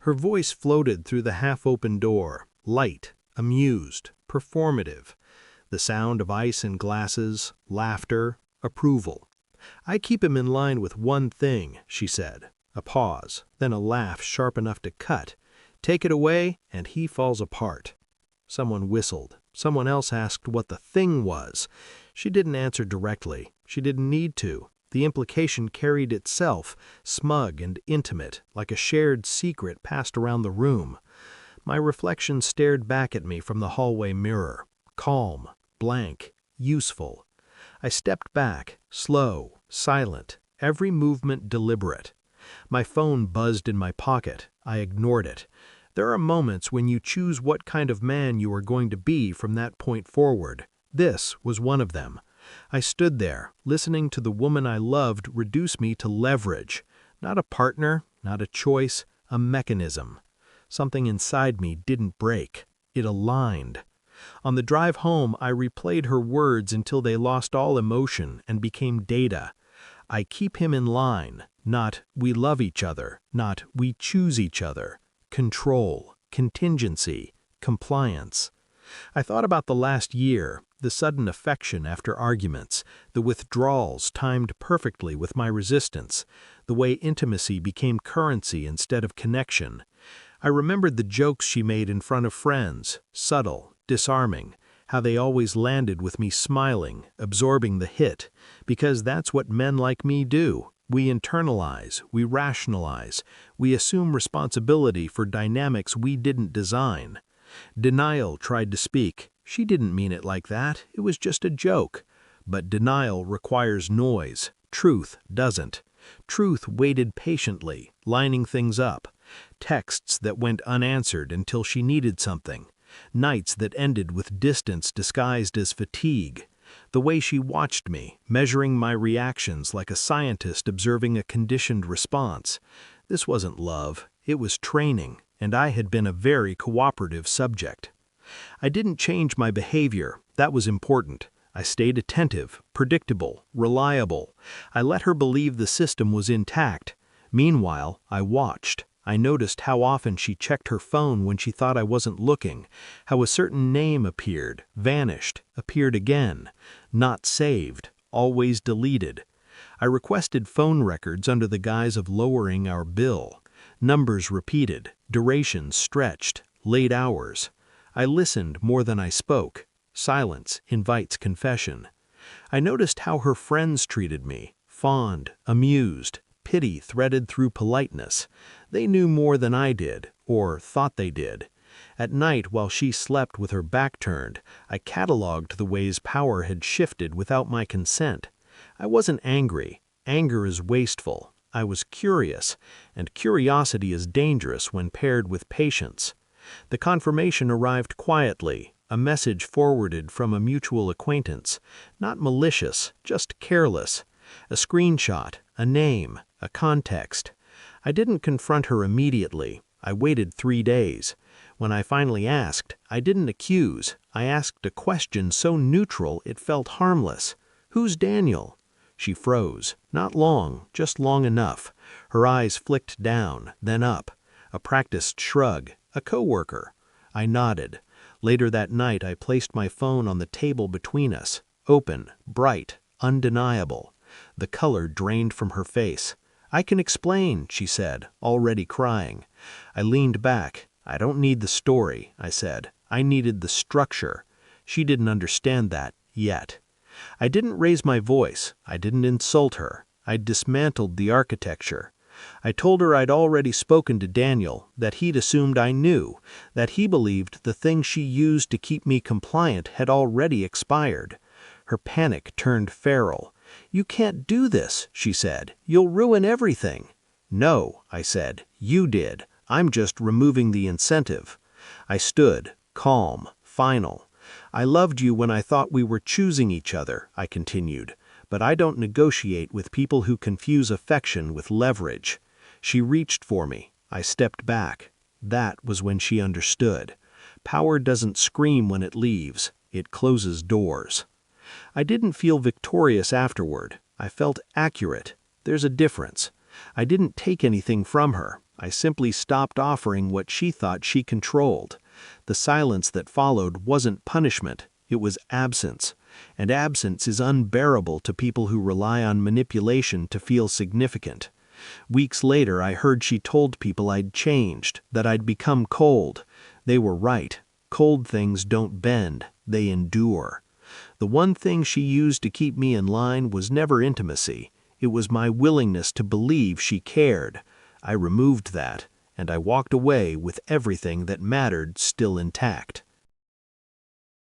Her voice floated through the half-open door, light, amused, performative. The sound of ice in glasses, laughter, approval. "I keep him in line with one thing," she said. A pause, then a laugh sharp enough to cut. "Take it away, and he falls apart." Someone whistled. Someone else asked what the thing was. She didn't answer directly. She didn't need to. The implication carried itself, smug and intimate, like a shared secret passed around the room. My reflection stared back at me from the hallway mirror. Calm, blank, useful. I stepped back, slow, silent, every movement deliberate. My phone buzzed in my pocket. I ignored it. There are moments when you choose what kind of man you are going to be from that point forward. This was one of them. I stood there, listening to the woman I loved reduce me to leverage. Not a partner, not a choice, a mechanism. Something inside me didn't break. It aligned. On the drive home, I replayed her words until they lost all emotion and became data. I keep him in line, not we love each other, not we choose each other. Control, contingency, compliance. I thought about the last year, the sudden affection after arguments, the withdrawals timed perfectly with my resistance, the way intimacy became currency instead of connection. I remembered the jokes she made in front of friends, subtle, disarming, how they always landed with me smiling, absorbing the hit, because that's what men like me do. We internalize, we rationalize, we assume responsibility for dynamics we didn't design. Denial tried to speak. She didn't mean it like that. It was just a joke. But denial requires noise. Truth doesn't. Truth waited patiently, lining things up. Texts that went unanswered until she needed something. Nights that ended with distance disguised as fatigue. The way she watched me, measuring my reactions like a scientist observing a conditioned response. This wasn't love. It was training, and I had been a very cooperative subject. I didn't change my behavior. That was important. I stayed attentive, predictable, reliable. I let her believe the system was intact. Meanwhile, I watched. I noticed how often she checked her phone when she thought I wasn't looking, how a certain name appeared, vanished, appeared again, not saved, always deleted. I requested phone records under the guise of lowering our bill. Numbers repeated, durations stretched, late hours. I listened more than I spoke. Silence invites confession. I noticed how her friends treated me, fond, amused, pity threaded through politeness. They knew more than I did, or thought they did. At night, while she slept with her back turned, I cataloged the ways power had shifted without my consent. I wasn't angry. Anger is wasteful. I was curious, and curiosity is dangerous when paired with patience. The confirmation arrived quietly, a message forwarded from a mutual acquaintance, not malicious, just careless. A screenshot, a name, a context. I didn't confront her immediately. I waited 3 days. When I finally asked, I didn't accuse. I asked a question so neutral it felt harmless. "Who's Daniel?" She froze. Not long, just long enough. Her eyes flicked down, then up. A practiced shrug. A coworker. I nodded. Later that night I placed my phone on the table between us. Open, bright, undeniable. The color drained from her face. "I can explain," she said, already crying. I leaned back. "I don't need the story," I said. I needed the structure. She didn't understand that yet. I didn't raise my voice. I didn't insult her. I dismantled the architecture. I told her I'd already spoken to Daniel, that he'd assumed I knew, that he believed the thing she used to keep me compliant had already expired. Her panic turned feral. "You can't do this," she said. "You'll ruin everything." "No," I said. "You did. I'm just removing the incentive." I stood, calm, final. "I loved you when I thought we were choosing each other," I continued. "But I don't negotiate with people who confuse affection with leverage." She reached for me. I stepped back. That was when she understood. Power doesn't scream when it leaves. It closes doors. I didn't feel victorious afterward. I felt accurate. There's a difference. I didn't take anything from her. I simply stopped offering what she thought she controlled. The silence that followed wasn't punishment, it was absence. And absence is unbearable to people who rely on manipulation to feel significant. Weeks later, I heard she told people I'd changed, that I'd become cold. They were right. Cold things don't bend, they endure. The one thing she used to keep me in line was never intimacy. It was my willingness to believe she cared. I removed that, and I walked away with everything that mattered still intact.